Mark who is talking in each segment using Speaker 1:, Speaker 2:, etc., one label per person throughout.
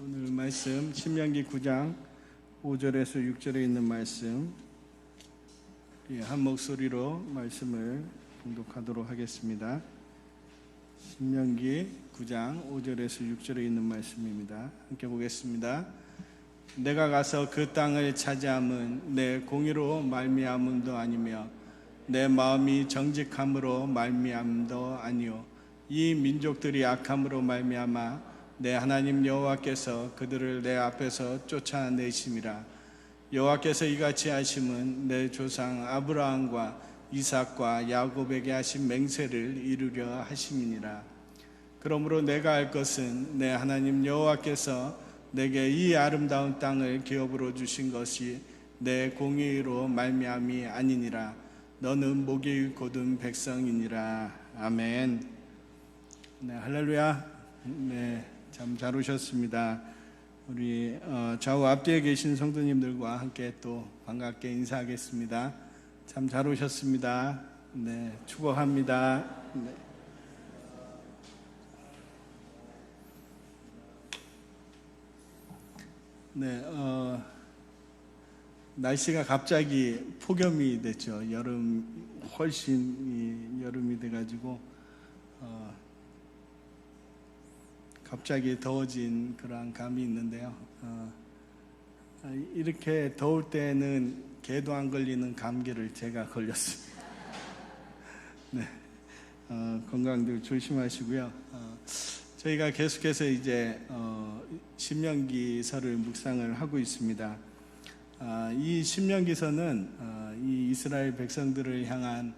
Speaker 1: 오늘 말씀 신명기 9장 5절에서 6절에 있는 말씀 한 목소리로 말씀을 봉독하도록 하겠습니다. 신명기 9장 5절에서 6절에 있는 말씀입니다. 함께 보겠습니다. 내가 가서 그 땅을 차지함은 내 공의로 말미암음도 아니며 내 마음이 정직함으로 말미암음도 아니요 이 민족들이 악함으로 말미암아 내 하나님 여호와께서 그들을 내 앞에서 쫓아내심이라. 여호와께서 이같이 하심은 내 조상 아브라함과 이삭과 야곱에게 하신 맹세를 이루려 하심이니라. 그러므로 내가 알 것은 내 하나님 여호와께서 내게 이 아름다운 땅을 기업으로 주신 것이 내 공의로 말미암이 아니니라. 너는 목이 곧은 백성이니라. 아멘. 네, 할렐루야. 네, 참 잘 오셨습니다. 우리 좌우 앞뒤에 계신 성도님들과 함께 또 반갑게 인사하겠습니다. 참 잘 오셨습니다. 네, 축복합니다. 네, 날씨가 갑자기 폭염이 됐죠. 훨씬 여름이 돼가지고 갑자기 더워진 그런 감이 있는데요. 이렇게 더울 때는 개도 안 걸리는 감기를 제가 걸렸습니다. 네, 건강들 조심하시고요. 저희가 계속해서 이제 신명기서를 묵상을 하고 있습니다. 이 신명기서는 이 이스라엘 백성들을 향한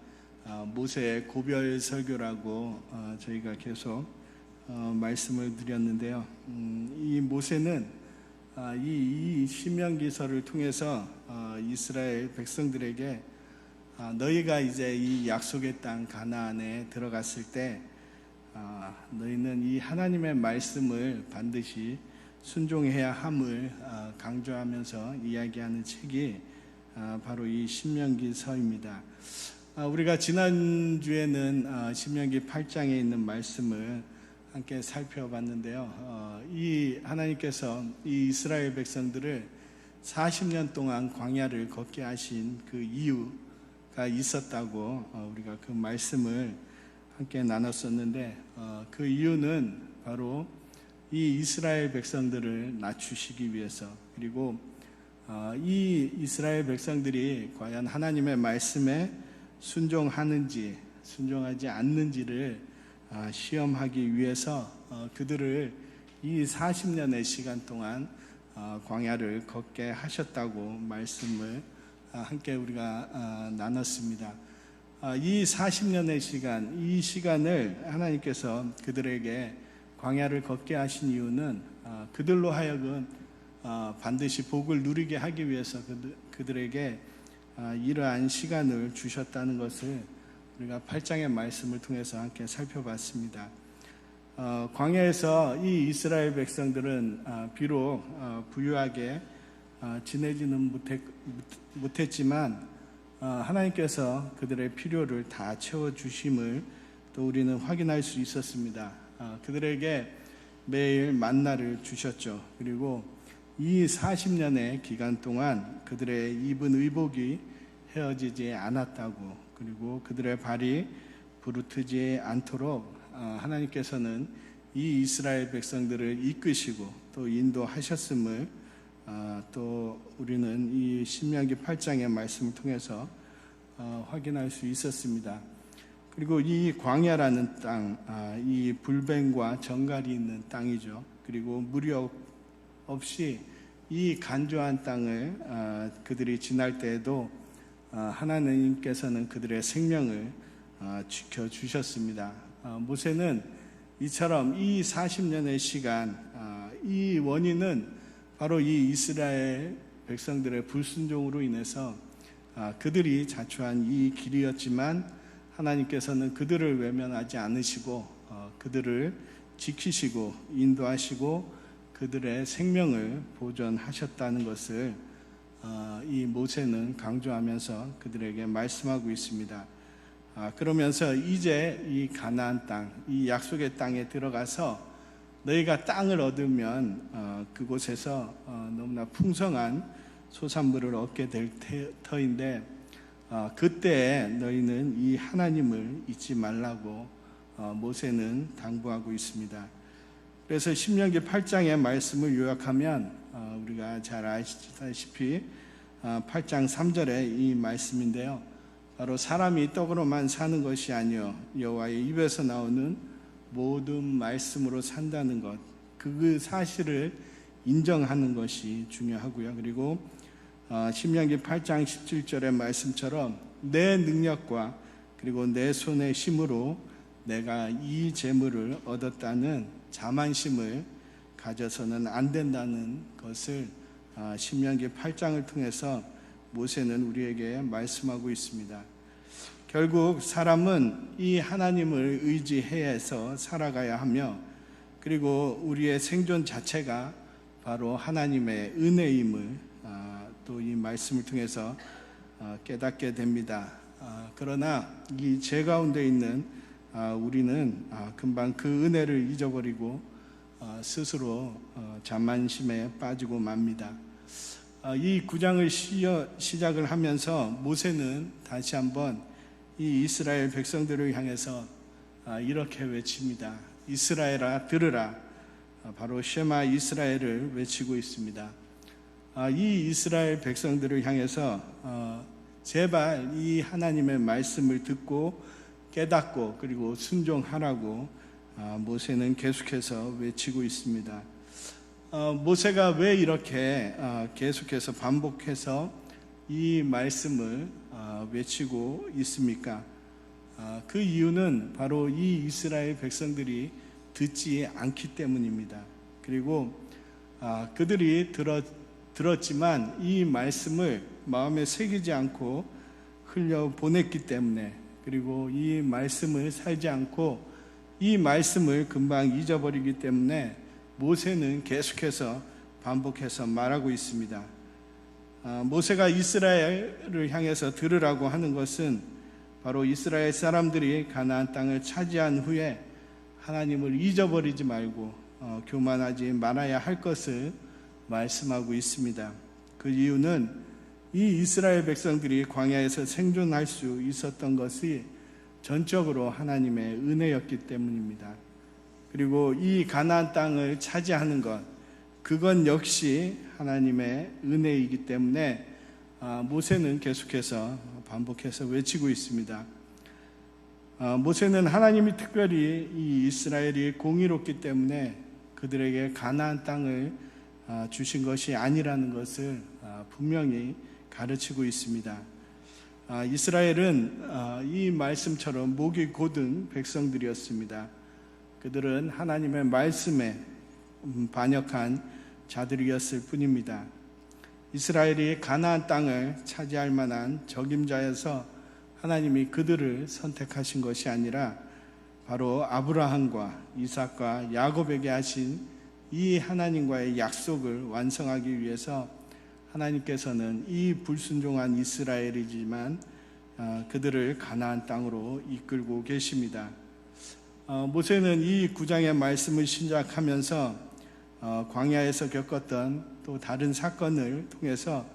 Speaker 1: 모세의 고별 설교라고 저희가 계속 말씀을 드렸는데요. 이 모세는 이 신명기서를 통해서 이스라엘 백성들에게 너희가 이제 이 약속의 땅 가나안에 들어갔을 때 너희는 이 하나님의 말씀을 반드시 순종해야 함을 강조하면서 이야기하는 책이 바로 이 신명기서입니다. 우리가 지난주에는 신명기 8장에 있는 말씀을 함께 살펴봤는데요. 이 하나님께서 이 이스라엘 백성들을 40년 동안 광야를 걷게 하신 그 이유가 있었다고 우리가 그 말씀을 함께 나눴었는데 그 이유는 바로 이 이스라엘 백성들을 낮추시기 위해서, 그리고 이 이스라엘 백성들이 과연 하나님의 말씀에 순종하는지 순종하지 않는지를 시험하기 위해서 그들을 이 40년의 시간 동안 광야를 걷게 하셨다고 말씀을 함께 우리가 나눴습니다. 이 40년의 시간, 이 시간을 하나님께서 그들에게 광야를 걷게 하신 이유는 그들로 하여금 반드시 복을 누리게 하기 위해서 그들에게 이러한 시간을 주셨다는 것을 우리가 8장의 말씀을 통해서 함께 살펴봤습니다. 광야에서 이 이스라엘 백성들은 비록 부유하게 지내지는 못했지만 하나님께서 그들의 필요를 다 채워주심을 또 우리는 확인할 수 있었습니다. 그들에게 매일 만나를 주셨죠. 그리고 이 40년의 기간 동안 그들의 입은 의복이 헤어지지 않았다고, 그리고 그들의 발이 부르트지 않도록 하나님께서는 이 이스라엘 백성들을 이끄시고 또 인도하셨음을 또 우리는 이 신명기 8장의 말씀을 통해서 확인할 수 있었습니다. 그리고 이 광야라는 땅, 이 불뱀과 정갈이 있는 땅이죠. 그리고 무력 없이 이 간조한 땅을 그들이 지날 때에도 하나님께서는 그들의 생명을 지켜주셨습니다. 모세는 이처럼 이 40년의 시간, 이 원인은 바로 이 이스라엘 백성들의 불순종으로 인해서 그들이 자초한 이 길이었지만 하나님께서는 그들을 외면하지 않으시고 그들을 지키시고 인도하시고 그들의 생명을 보존하셨다는 것을 이 모세는 강조하면서 그들에게 말씀하고 있습니다. 그러면서 이제 이 가나안 땅, 이 약속의 땅에 들어가서 너희가 땅을 얻으면 그곳에서 너무나 풍성한 소산물을 얻게 될 터인데 그때 너희는 이 하나님을 잊지 말라고 모세는 당부하고 있습니다. 그래서 신명기 8장의 말씀을 요약하면 우리가 잘 아시다시피 8장 3절에 이 말씀인데요. 바로 사람이 떡으로만 사는 것이 아니요 여호와의 입에서 나오는 모든 말씀으로 산다는 것, 그 사실을 인정하는 것이 중요하고요. 그리고 신명기 8장 17절의 말씀처럼 내 능력과 그리고 내 손의 힘으로 내가 이 재물을 얻었다는 자만심을 가져서는 안 된다는 것을 신명기 8장을 통해서 모세는 우리에게 말씀하고 있습니다. 결국 사람은 이 하나님을 의지해서 살아가야 하며 그리고 우리의 생존 자체가 바로 하나님의 은혜임을 또 이 말씀을 통해서 깨닫게 됩니다. 그러나 이 죄 가운데 있는 우리는 금방 그 은혜를 잊어버리고 스스로 자만심에 빠지고 맙니다. 이 9장을 시작을 하면서 모세는 다시 한번 이 이스라엘 백성들을 향해서 이렇게 외칩니다. 이스라엘아 들으라. 바로 쉐마 이스라엘을 외치고 있습니다. 이 이스라엘 백성들을 향해서 제발 이 하나님의 말씀을 듣고 깨닫고 그리고 순종하라고 모세는 계속해서 외치고 있습니다. 모세가 왜 이렇게 계속해서 반복해서 이 말씀을 외치고 있습니까? 그 이유는 바로 이 이스라엘 백성들이 듣지 않기 때문입니다. 그리고 그들이 들었지만 이 말씀을 마음에 새기지 않고 흘려보냈기 때문에 그리고 이 말씀을 살지 않고 이 말씀을 금방 잊어버리기 때문에 모세는 계속해서 반복해서 말하고 있습니다. 모세가 이스라엘을 향해서 들으라고 하는 것은 바로 이스라엘 사람들이 가나안 땅을 차지한 후에 하나님을 잊어버리지 말고 교만하지 말아야 할 것을 말씀하고 있습니다. 그 이유는 이 이스라엘 백성들이 광야에서 생존할 수 있었던 것이 전적으로 하나님의 은혜였기 때문입니다. 그리고 이 가나안 땅을 차지하는 것, 그건 역시 하나님의 은혜이기 때문에 모세는 계속해서 반복해서 외치고 있습니다. 모세는 하나님이 특별히 이 이스라엘이 공의롭기 때문에 그들에게 가나안 땅을 주신 것이 아니라는 것을 분명히 가르치고 있습니다. 이스라엘은 이 말씀처럼 목이 곧은 백성들이었습니다. 그들은 하나님의 말씀에 반역한 자들이었을 뿐입니다. 이스라엘이 가나안 땅을 차지할 만한 적임자여서 하나님이 그들을 선택하신 것이 아니라 바로 아브라함과 이삭과 야곱에게 하신 이 하나님과의 약속을 완성하기 위해서 하나님께서는 이 불순종한 이스라엘이지만 그들을 가나안 땅으로 이끌고 계십니다. 모세는 이 9장의 말씀을 신작하면서 광야에서 겪었던 또 다른 사건을 통해서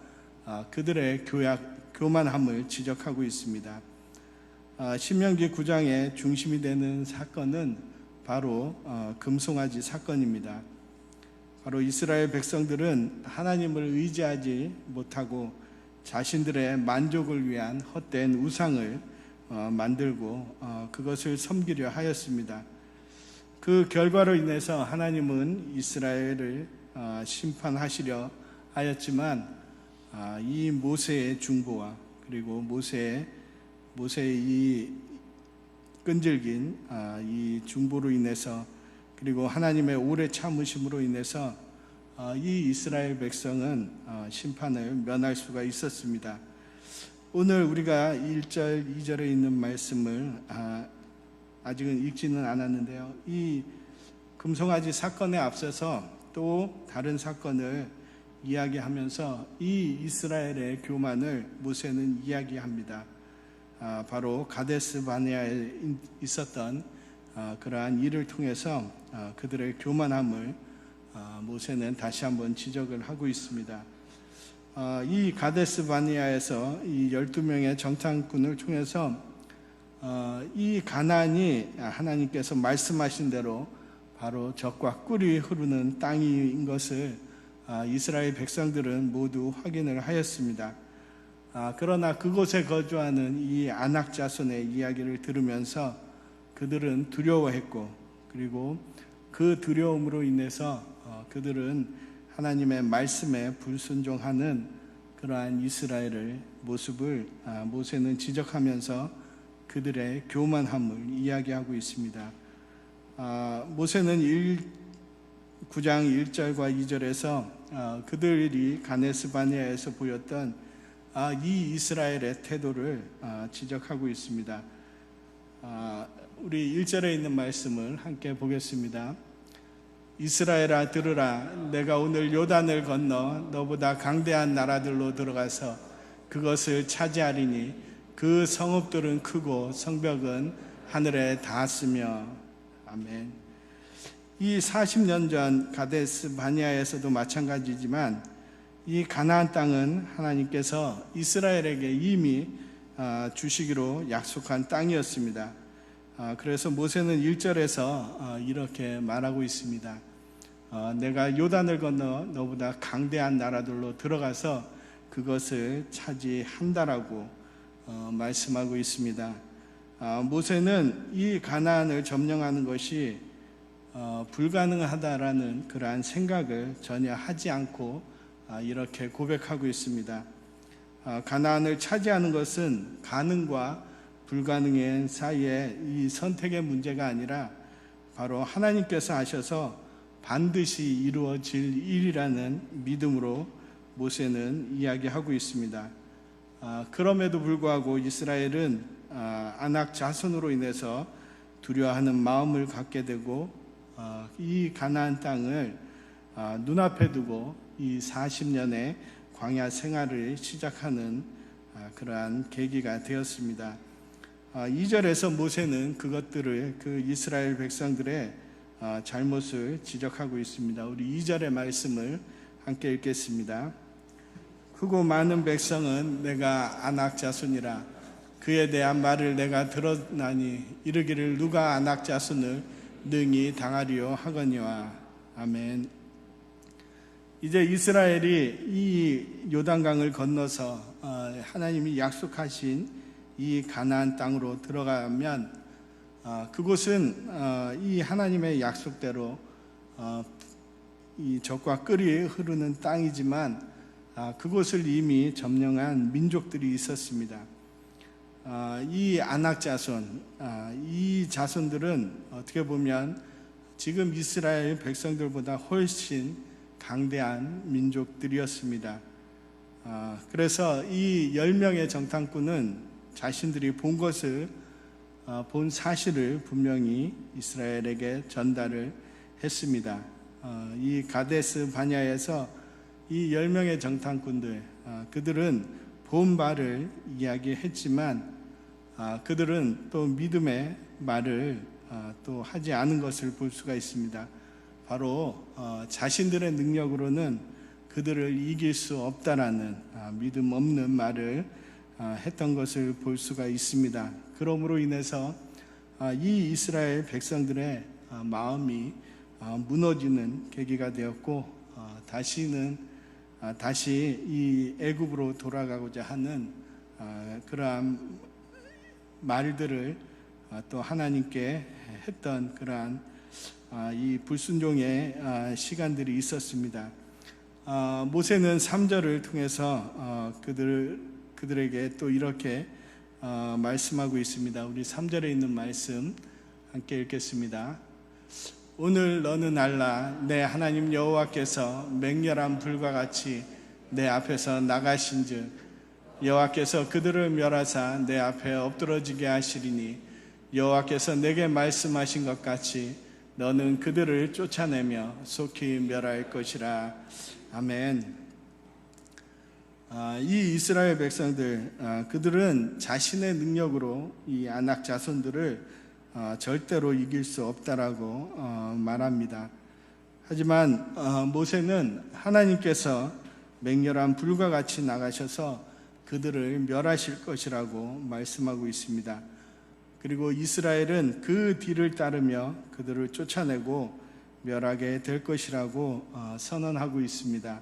Speaker 1: 그들의 교만함을 지적하고 있습니다. 신명기 9장의 중심이 되는 사건은 바로 금송아지 사건입니다. 바로 이스라엘 백성들은 하나님을 의지하지 못하고 자신들의 만족을 위한 헛된 우상을 만들고 그것을 섬기려 하였습니다. 그 결과로 인해서 하나님은 이스라엘을 심판하시려 하였지만 이 모세의 중보와 그리고 모세의 이 끈질긴 이 중보로 인해서 그리고 하나님의 오래 참으심으로 인해서 이 이스라엘 백성은 심판을 면할 수가 있었습니다. 오늘 우리가 1절, 2절에 있는 말씀을 아직은 읽지는 않았는데요. 이 금송아지 사건에 앞서서 또 다른 사건을 이야기하면서 이 이스라엘의 교만을 모세는 이야기합니다. 바로 가데스 바네아에 있었던 그러한 일을 통해서 그들의 교만함을 모세는 다시 한번 지적을 하고 있습니다. 이 가데스 바네아에서 이 12명의 정탐꾼을 통해서 이 가나안이 하나님께서 말씀하신 대로 바로 젖과 꿀이 흐르는 땅인 것을 이스라엘 백성들은 모두 확인을 하였습니다. 그러나 그곳에 거주하는 이 아낙 자손의 이야기를 들으면서 그들은 두려워했고, 그리고 그 두려움으로 인해서 그들은 하나님의 말씀에 불순종하는 그러한 이스라엘의 모습을 모세는 지적하면서 그들의 교만함을 이야기하고 있습니다. 모세는 9장 1절과 2절에서 그들이 가데스 바네아에서 보였던 이 이스라엘의 태도를 지적하고 있습니다. 우리 1절에 있는 말씀을 함께 보겠습니다. 이스라엘아 들으라, 내가 오늘 요단을 건너 너보다 강대한 나라들로 들어가서 그것을 차지하리니 그 성읍들은 크고 성벽은 하늘에 닿았으며. 아멘. 이 40년 전 가데스 바네아에서도 마찬가지지만 이 가나안 땅은 하나님께서 이스라엘에게 이미 주시기로 약속한 땅이었습니다. 그래서 모세는 1절에서 이렇게 말하고 있습니다. 내가 요단을 건너 너보다 강대한 나라들로 들어가서 그것을 차지한다라고 말씀하고 있습니다. 모세는 이 가나안을 점령하는 것이 불가능하다라는 그러한 생각을 전혀 하지 않고 이렇게 고백하고 있습니다. 가나안을 차지하는 것은 가능과 불가능의 사이에 이 선택의 문제가 아니라 바로 하나님께서 하셔서 반드시 이루어질 일이라는 믿음으로 모세는 이야기하고 있습니다. 그럼에도 불구하고 이스라엘은 아낙 자손으로 인해서 두려워하는 마음을 갖게 되고 이 가나안 땅을 눈앞에 두고 이 40년의 광야 생활을 시작하는 그러한 계기가 되었습니다. 2절에서 모세는 그것들을 그 이스라엘 백성들의 잘못을 지적하고 있습니다. 우리 2절의 말씀을 함께 읽겠습니다. 크고 많은 백성은 내가 아낙 자손이라 그에 대한 말을 내가 들었나니 이르기를 누가 아낙 자손을 능히 당하리요 하거니와. 아멘. 이제 이스라엘이 이 요단강을 건너서 하나님이 약속하신 이 가나안 땅으로 들어가면 그곳은 이 하나님의 약속대로 이 젖과 꿀이 흐르는 땅이지만 그곳을 이미 점령한 민족들이 있었습니다. 이 아낙 자손, 이 자손들은 어떻게 보면 지금 이스라엘 백성들보다 훨씬 강대한 민족들이었습니다. 그래서 이 10명의 정탐꾼은 자신들이 본 것을 본 사실을 분명히 이스라엘에게 전달을 했습니다. 이 가데스 바네아에서 이 10명의 정탐꾼들, 그들은 본 바를 이야기했지만 그들은 또 믿음의 말을 또 하지 않은 것을 볼 수가 있습니다. 바로 자신들의 능력으로는 그들을 이길 수 없다라는 믿음 없는 말을 했던 것을 볼 수가 있습니다. 그러므로 인해서 이 이스라엘 백성들의 마음이 무너지는 계기가 되었고 다시 이 애굽으로 돌아가고자 하는 그러한 말들을 또 하나님께 했던 그러한 이 불순종의 시간들이 있었습니다. 모세는 3절을 통해서 그들에게 또 이렇게 말씀하고 있습니다. 우리 3절에 있는 말씀 함께 읽겠습니다. 오늘 너는 알라, 내 하나님 여호와께서 맹렬한 불과 같이 내 앞에서 나가신즉 여호와께서 그들을 멸하사 내 앞에 엎드러지게 하시리니 여호와께서 내게 말씀하신 것 같이 너는 그들을 쫓아내며 속히 멸할 것이라. 아멘. 이 이스라엘 백성들, 그들은 자신의 능력으로 이 아낙 자손들을 절대로 이길 수 없다라고 말합니다. 하지만 모세는 하나님께서 맹렬한 불과 같이 나가셔서 그들을 멸하실 것이라고 말씀하고 있습니다. 그리고 이스라엘은 그 뒤를 따르며 그들을 쫓아내고 멸하게 될 것이라고 선언하고 있습니다.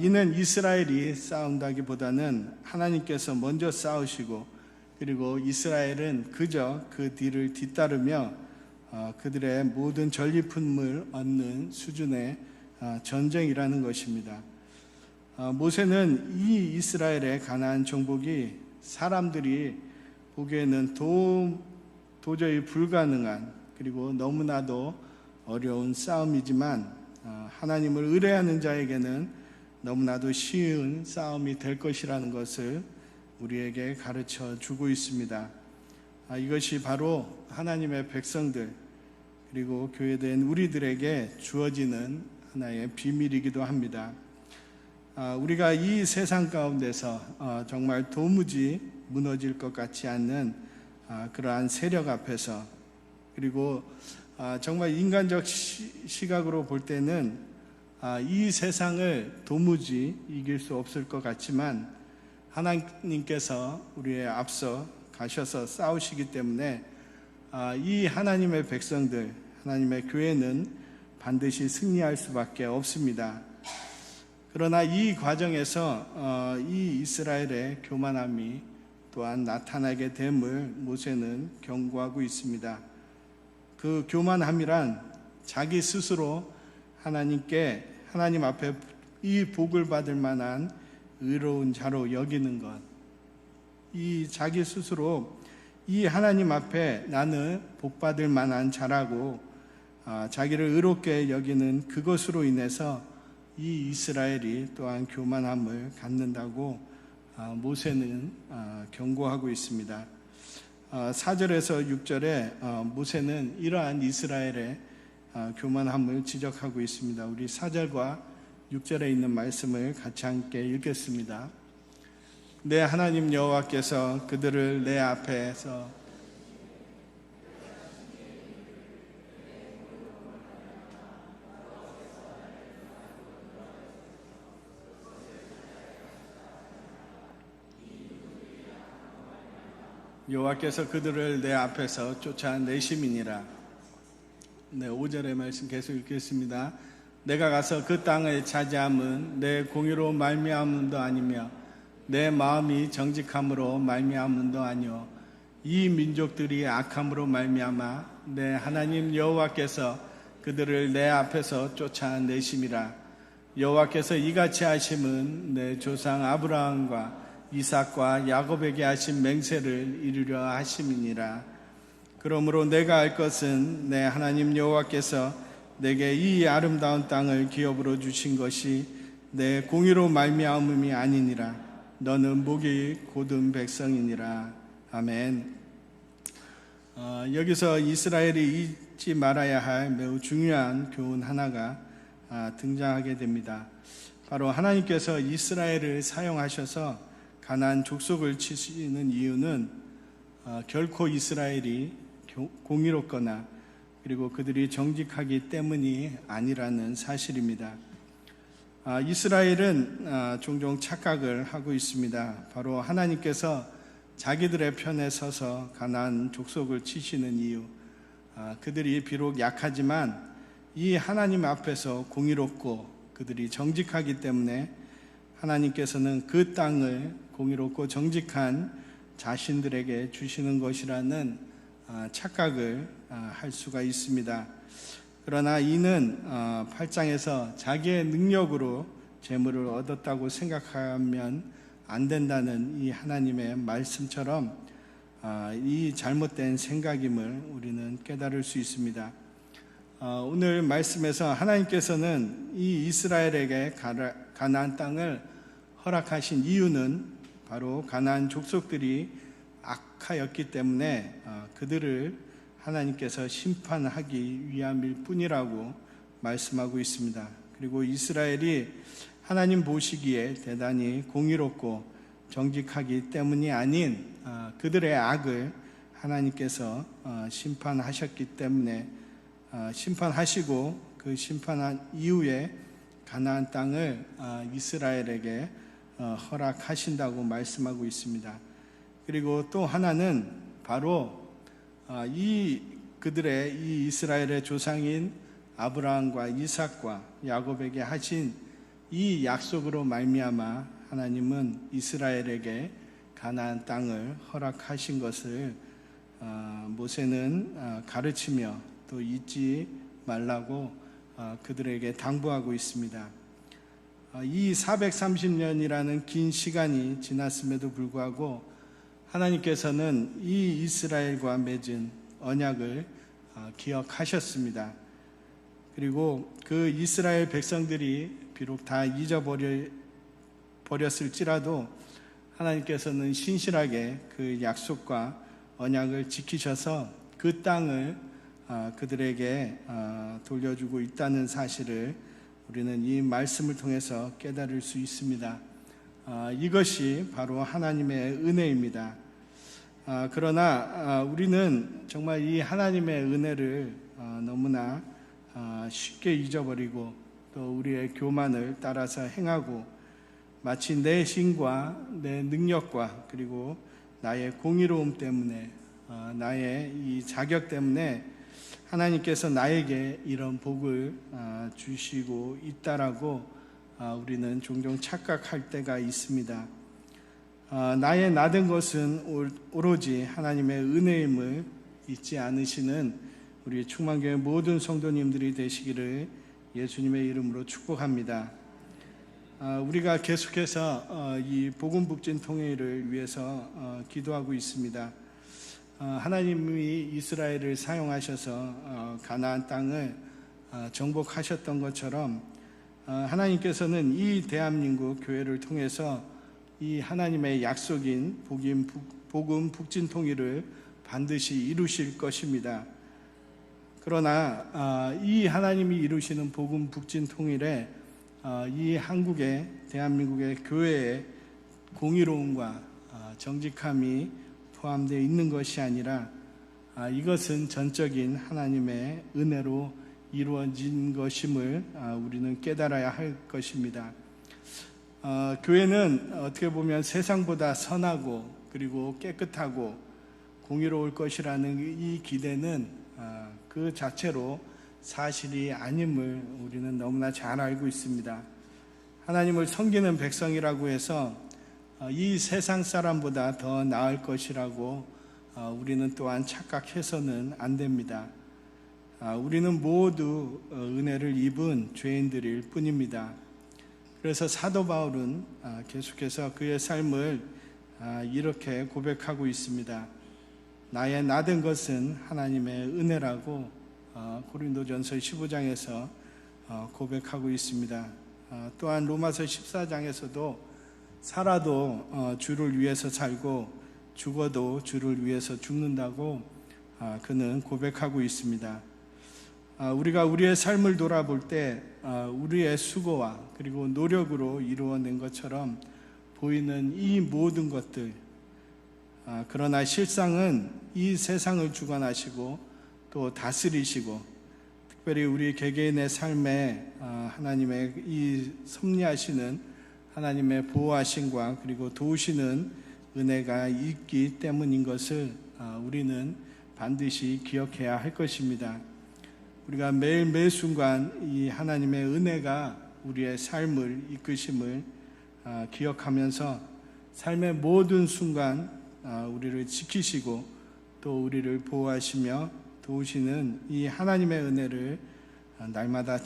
Speaker 1: 이는 이스라엘이 싸운다기보다는 하나님께서 먼저 싸우시고 그리고 이스라엘은 그저 그 뒤를 뒤따르며 그들의 모든 전리품을 얻는 수준의 전쟁이라는 것입니다. 모세는 이 이스라엘의 가나안 정복이 사람들이 보기에는 도저히 불가능한 그리고 너무나도 어려운 싸움이지만 하나님을 의뢰하는 자에게는 너무나도 쉬운 싸움이 될 것이라는 것을 우리에게 가르쳐 주고 있습니다. 이것이 바로 하나님의 백성들 그리고 교회된 우리들에게 주어지는 하나의 비밀이기도 합니다. 우리가 이 세상 가운데서 정말 도무지 무너질 것 같지 않는 그러한 세력 앞에서 그리고 정말 인간적 시각으로 볼 때는 이 세상을 도무지 이길 수 없을 것 같지만 하나님께서 우리의 앞서 가셔서 싸우시기 때문에 이 하나님의 백성들, 하나님의 교회는 반드시 승리할 수밖에 없습니다. 그러나 이 과정에서 이 이스라엘의 교만함이 또한 나타나게 됨을 모세는 경고하고 있습니다. 그 교만함이란 자기 스스로 하나님 앞에 이 복을 받을 만한 의로운 자로 여기는 것, 이 자기 스스로 이 하나님 앞에 나는 복 받을 만한 자라고 자기를 의롭게 여기는 그것으로 인해서 이 이스라엘이 또한 교만함을 갖는다고 모세는 경고하고 있습니다. 4절에서 6절에 모세는 이러한 이스라엘의 교만함을 지적하고 있습니다. 우리 4절과 6절에 있는 말씀을 같이 함께 읽겠습니다. 내 하나님 여호와께서 그들을 내 앞에서 여호와께서 그들을 내 앞에서 쫓아내심이니라. 5절의 말씀 계속 읽겠습니다. 내가 가서 그 땅을 차지함은 내 공의로 말미암음도 아니며 내 마음이 정직함으로 말미암음도 아니요 이 민족들이 악함으로 말미암아 내 하나님 여호와께서 그들을 내 앞에서 쫓아내심이라. 여호와께서 이같이 하심은 내 조상 아브라함과 이삭과 야곱에게 하신 맹세를 이루려 하심이니라. 그러므로 내가 알 것은 내 하나님 여호와께서 내게 이 아름다운 땅을 기업으로 주신 것이 내 공의로 말미암음이 아니니라. 너는 목이 곧은 백성이니라. 아멘. 여기서 이스라엘이 잊지 말아야 할 매우 중요한 교훈 하나가 등장하게 됩니다. 바로 하나님께서 이스라엘을 사용하셔서 가나안 족속을 치시는 이유는 결코 이스라엘이 공의롭거나 그리고 그들이 정직하기 때문이 아니라는 사실입니다. 이스라엘은 종종 착각을 하고 있습니다. 바로 하나님께서 자기들의 편에 서서 가나안 족속을 치시는 이유, 그들이 비록 약하지만 이 하나님 앞에서 공의롭고 그들이 정직하기 때문에 하나님께서는 그 땅을 공의롭고 정직한 자신들에게 주시는 것이라는 착각을 할 수가 있습니다. 그러나 이는 8장에서 자기의 능력으로 재물을 얻었다고 생각하면 안 된다는 이 하나님의 말씀처럼 이 잘못된 생각임을 우리는 깨달을 수 있습니다. 오늘 말씀에서 하나님께서는 이 이스라엘에게 가나안 땅을 허락하신 이유는 바로 가나안 족속들이 악하였기 때문에 그들을 하나님께서 심판하기 위함일 뿐이라고 말씀하고 있습니다. 그리고 이스라엘이 하나님 보시기에 대단히 공의롭고 정직하기 때문이 아닌 그들의 악을 하나님께서 심판하셨기 때문에 심판하시고 그 심판한 이후에 가나안 땅을 이스라엘에게 허락하신다고 말씀하고 있습니다. 그리고 또 하나는 바로 그들의 이 이스라엘의 조상인 아브라함과 이삭과 야곱에게 하신 이 약속으로 말미암아 하나님은 이스라엘에게 가나안 땅을 허락하신 것을 모세는 가르치며 또 잊지 말라고 그들에게 당부하고 있습니다. 이 430년이라는 긴 시간이 지났음에도 불구하고 하나님께서는 이 이스라엘과 맺은 언약을 기억하셨습니다. 그리고 그 이스라엘 백성들이 비록 다 잊어버렸을지라도 하나님께서는 신실하게 그 약속과 언약을 지키셔서 그 땅을 그들에게 돌려주고 있다는 사실을 우리는 이 말씀을 통해서 깨달을 수 있습니다. 이것이 바로 하나님의 은혜입니다. 그러나 우리는 정말 이 하나님의 은혜를 너무나 쉽게 잊어버리고 또 우리의 교만을 따라서 행하고 마치 내 힘과 내 능력과 그리고 나의 공의로움 때문에 나의 이 자격 때문에 하나님께서 나에게 이런 복을 주시고 있다라고 우리는 종종 착각할 때가 있습니다. 나의 나된 것은 오로지 하나님의 은혜임을 잊지 않으시는 우리 충만교회 모든 성도님들이 되시기를 예수님의 이름으로 축복합니다. 우리가 계속해서 이 복음북진 통일을 위해서 기도하고 있습니다. 하나님이 이스라엘을 사용하셔서 가나안 땅을 정복하셨던 것처럼 하나님께서는 이 대한민국 교회를 통해서 이 하나님의 약속인 복음 북진 통일을 반드시 이루실 것입니다. 그러나 이 하나님이 이루시는 복음 북진 통일에 이 한국의 대한민국의 교회의 공의로움과 정직함이 포함되어 있는 것이 아니라 이것은 전적인 하나님의 은혜로 이루어진 것임을 우리는 깨달아야 할 것입니다. 교회는 어떻게 보면 세상보다 선하고 그리고 깨끗하고 공의로울 것이라는 이 기대는 그 자체로 사실이 아님을 우리는 너무나 잘 알고 있습니다. 하나님을 섬기는 백성이라고 해서 이 세상 사람보다 더 나을 것이라고 우리는 또한 착각해서는 안 됩니다. 우리는 모두 은혜를 입은 죄인들일 뿐입니다. 그래서 사도 바울은 계속해서 그의 삶을 이렇게 고백하고 있습니다. 나의 나된 것은 하나님의 은혜라고 고린도전서 15장에서 고백하고 있습니다. 또한 로마서 14장에서도 살아도 주를 위해서 살고 죽어도 주를 위해서 죽는다고 그는 고백하고 있습니다. 우리가 우리의 삶을 돌아볼 때 우리의 수고와 그리고 노력으로 이루어낸 것처럼 보이는 이 모든 것들, 그러나 실상은 이 세상을 주관하시고 또 다스리시고 특별히 우리 개개인의 삶에 하나님의 이 섭리하시는 하나님의 보호하심과 그리고 도우시는 은혜가 있기 때문인 것을 우리는 반드시 기억해야 할 것입니다. 우리가 매일 매 순간 이 하나님의 은혜가 우리의 삶을 이끄심을 기억하면서 삶의 모든 순간 우리를 지키시고 또 우리를 보호하시며 도우시는 이 하나님의 은혜를 날마다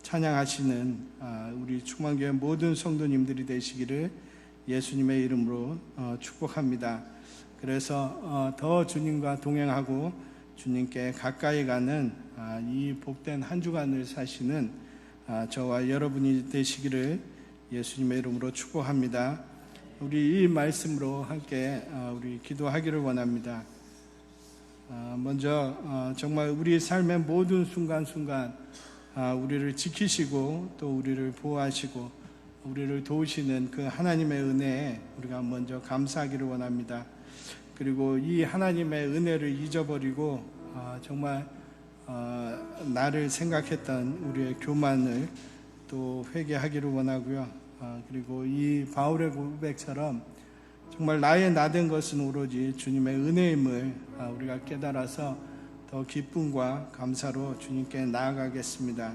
Speaker 1: 찬양하시는 우리 충만교회 모든 성도님들이 되시기를 예수님의 이름으로 축복합니다. 그래서 더 주님과 동행하고 주님께 가까이 가는 이 복된 한 주간을 사시는 저와 여러분이 되시기를 예수님의 이름으로 축복합니다. 우리 이 말씀으로 함께 우리 기도하기를 원합니다. 먼저 정말 우리 삶의 모든 순간순간 우리를 지키시고 또 우리를 보호하시고 우리를 도우시는 그 하나님의 은혜에 우리가 먼저 감사하기를 원합니다. 그리고 이 하나님의 은혜를 잊어버리고 정말 나를 생각했던 우리의 교만을 또 회개하기를 원하고요. 그리고 이 바울의 고백처럼 정말 나의 나된 것은 오로지 주님의 은혜임을 우리가 깨달아서 더 기쁨과 감사로 주님께 나아가겠습니다.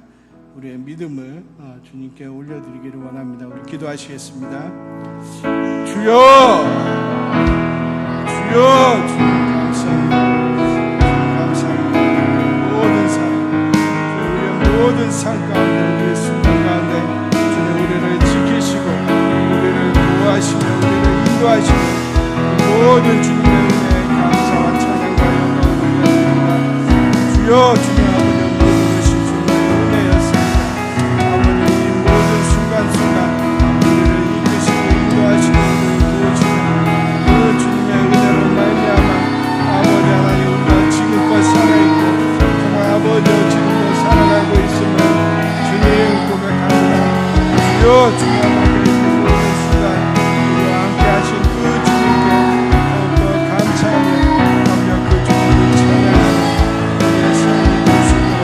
Speaker 1: 우리의 믿음을 주님께 올려드리기를 원합니다. 우리 기도하시겠습니다. 주여, 주여, 주님 감사합니다. 모든 삶, 우리의 모든 삶 가운데, 우리의 순간 가운데 주님 우리를 지키시고 우리를 구하시며 우리를 인도하시고 모든 주님의 은혜에 감사와 찬양과 영광을 올려드립니다. 주여, 주님 아버지 모든 것이 주님의 은혜였습니다. 아버지 이 모든 순간순간 우리를 이끄시고 인도하시고 우리를 도우시는 그 주님의 은혜로 말미암아 아버지 하나님 우리가 지금껏 살아있고 정말 아버지 지금도 살아가고 있음을 주님 고백합니다. 주여, 주님 아버지 모든 순간 우리와 함께 하신 그 주님께 더욱더 감사하며 완벽 그 주님을 찬양하며 우리의 삶을 보시도록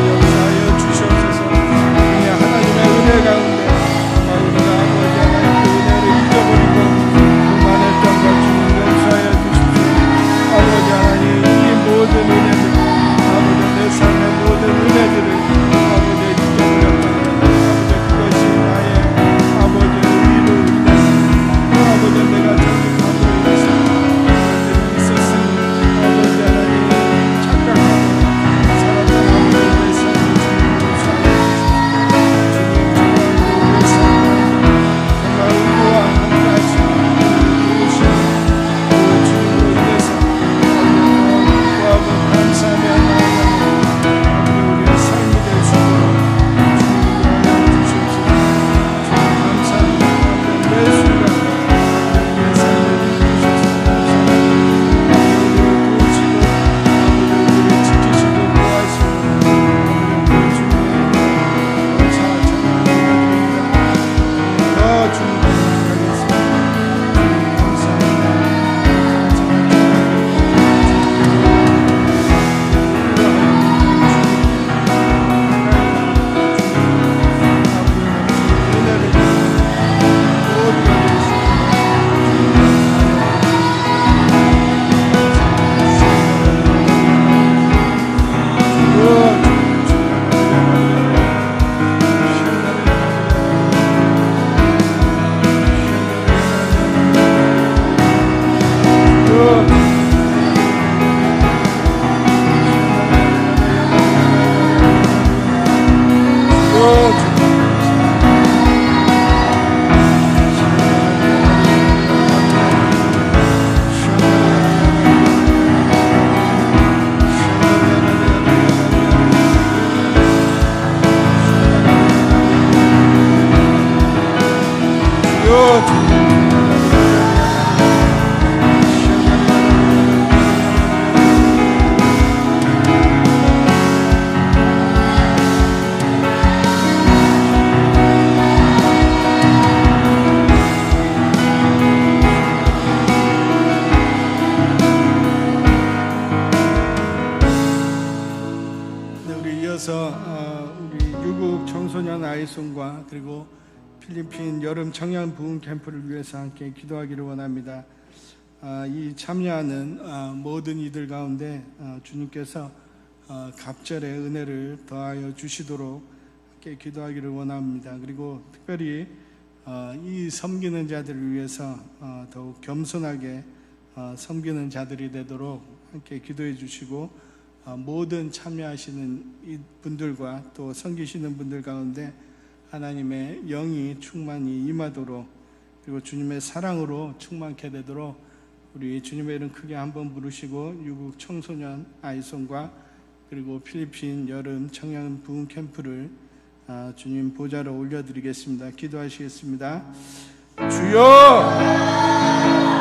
Speaker 1: 역사하여 주시옵소서. 그냥 하나님의 은혜 가운데 정말 우리가 아버지 하나님 그 은혜를 잊어버리고 그만했던 것 주님 용서하여 주십시오. 아버지 하나님 이 모든 은혜들 아버지 내 삶의 모든 은혜들을 아버지 잊어버렸다면 아버지 그것이 나의 아버지의 의로 인해서 아버지 내가 잘못함으로 인해서 있었으니 아버지 하나님 착각하고 살았던 아버지의 삶을 주님 용서하여 주님 정말 우리의 삶을 정말 우리와 함께 하시고 도우시는 그 주님으로 인해서 구하고 감사하며 나아가는 우리의 삶이 될 수 있도록 주님 인도하여 주시옵소서. 주님 감사합니다. 매 순간 우리의 삶을 이끄셔서 감사합니다. 우리를 도우시고 우리를 지키시고 구하시고 그 주님의 감사와 찬양을 올려드립니다. 더 주님께 나아가겠습니다. 주님 감사합니다. 감사와 우리 유국 청소년 아이송과 그리고 필리핀 여름 청년 부흥 캠프를 위해서 함께 기도하기를 원합니다. 이 참여하는 모든 이들 가운데 주님께서 갑절의 은혜를 더하여 주시도록 함께 기도하기를 원합니다. 그리고 특별히 이 섬기는 자들을 위해서 더욱 겸손하게 섬기는 자들이 되도록 함께 기도해 주시고 모든 참여하시는 이 분들과 또 섬기시는 분들 가운데 하나님의 영이 충만히 임하도록 그리고 주님의 사랑으로 충만케 되도록 우리 주님의 이름 크게 한번 부르시고 유국 청소년 아이송과 그리고 필리핀 여름 청년 부흥 캠프를 주님 보좌로 올려드리겠습니다. 기도하시겠습니다. 주여,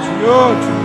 Speaker 1: 주여, 주님.